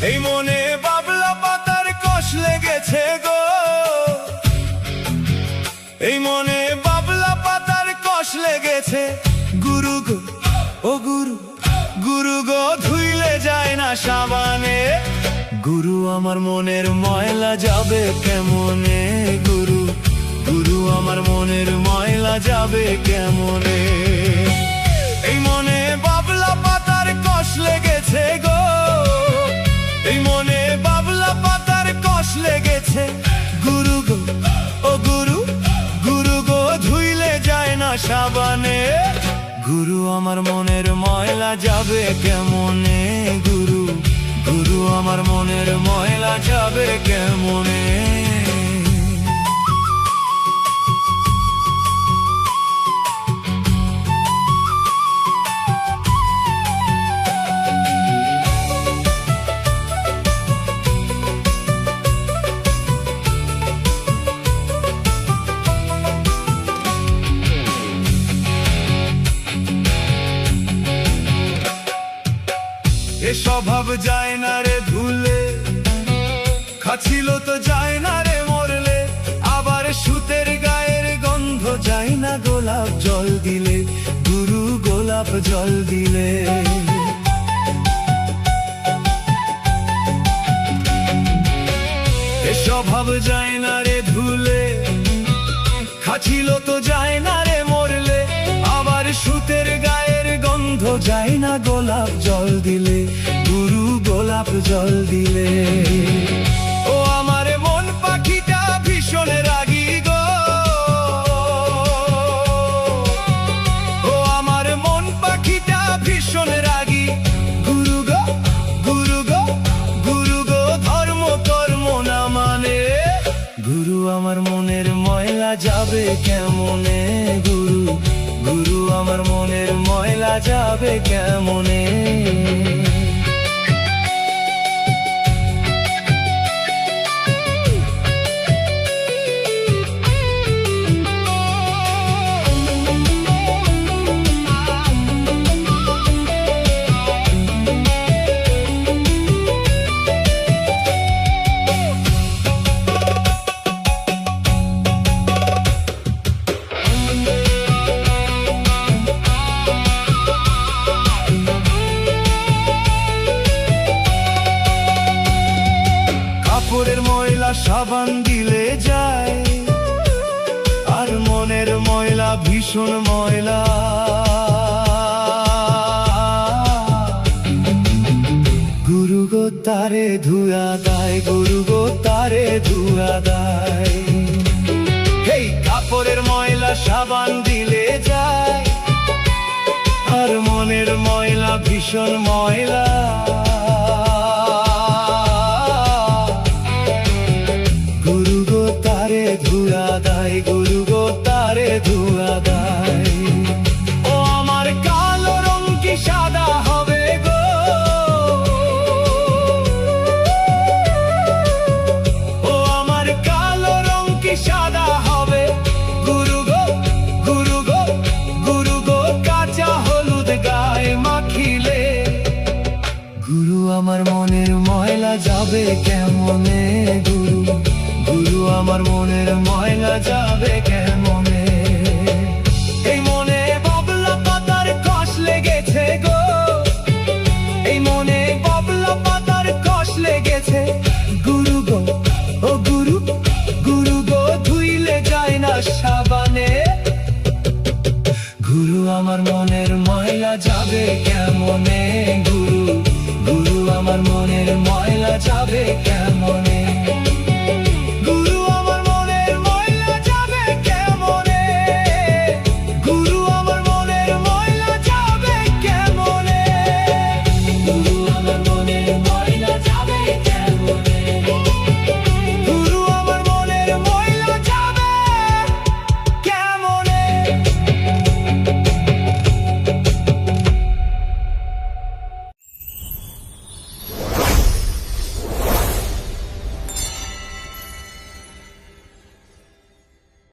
এই মনে বাবলা পাতার কষ লেগেছে গো, এই মনে বাবলা পাতার কষ লেগেছে। গুরু গো ও গুরু, গুরু গো ধুইলে যায় না সাবানে। গুরু আমার মনের ময়লা যাবে কেমনে, গুরু গুরু আমার মনের ময়লা যাবে কেমনে। এই মনে বাবলা পাতার কষ লেগেছে গো, এই মনে বাবলা পাতার কষ লেগেছে। গুরু গো ও গুরু, গুরু গো ধুইলে যায় না সাবানে। গুরু আমার মনের ময়লা যাবে কেমনে, গুরু গুরু আমার মনের ময়লা যাবে কেমনে। এ স্বভাব যায় না রে ধুলে, খাচ্ছিল তো যায় না রে মরলে। আবার সুতের গায়ের গন্ধ যায় না গোলাপ জল দিলে, গুরু গোলাপ জল দিলে। এ স্বভাব যায় না রে ধুলে, খাচ্ছিল তো যায় না রে মরলে। আবার সুতের গায়ের গন্ধ যায় না গোলাপ জল দিলে, গুরু গোলাপ জল দিলে। ও আমার মন পাখিটা ভীষণ রাগী গো, ও আমার মন পাখিটা ভীষণ রাগী। গুরু গো গুরু গো, গুরু গো ধর্ম কর্ম না মানে। গুরু আমার মনের ময়লা যাবে কেমনে, গুরু গুরু আমার মনের ময়লা যাবে কেমনে। কাপড়ের ময়লা সাবান দিলে যায়, আর মনের ময়লা ভীষণ ময়লা। গুরু গো তারে ধুয়া দায়, গুরু গো তারে ধুয়া দায়। এই কাপড়ের ময়লা সাবান দিলে যায়, আর মনের ময়লা ভীষণ ময়লা। গুরু গো তারে ধুয়া দায়, গুরু গো তারে ধুয়া দায়। ও আমার কালো রং কি সাদা হবে গো, ও আমার কালো রং কি সাদা হবে। গুরু গো গুরু গো, গুরু গো কাঁচা হলুদ গায়ে মাখিলে। গুরু আমার মনের ময়লা যাবে কেমনে, গুরু গুরু আমার মনের ময়লা যাবে কেমনে। এই মনে বাবলা পাতার কষ লেগেছে গো, এই মনে বাবলা পাতার কষ লেগেছে। গুরু গো ও গুরু, গুরু গো ধুইলে যায় না সাবানে। গুরু আমার মনের ময়লা যাবে কেমনে, গুরু গুরু আমার মনের ময়লা যাবে কেমনে।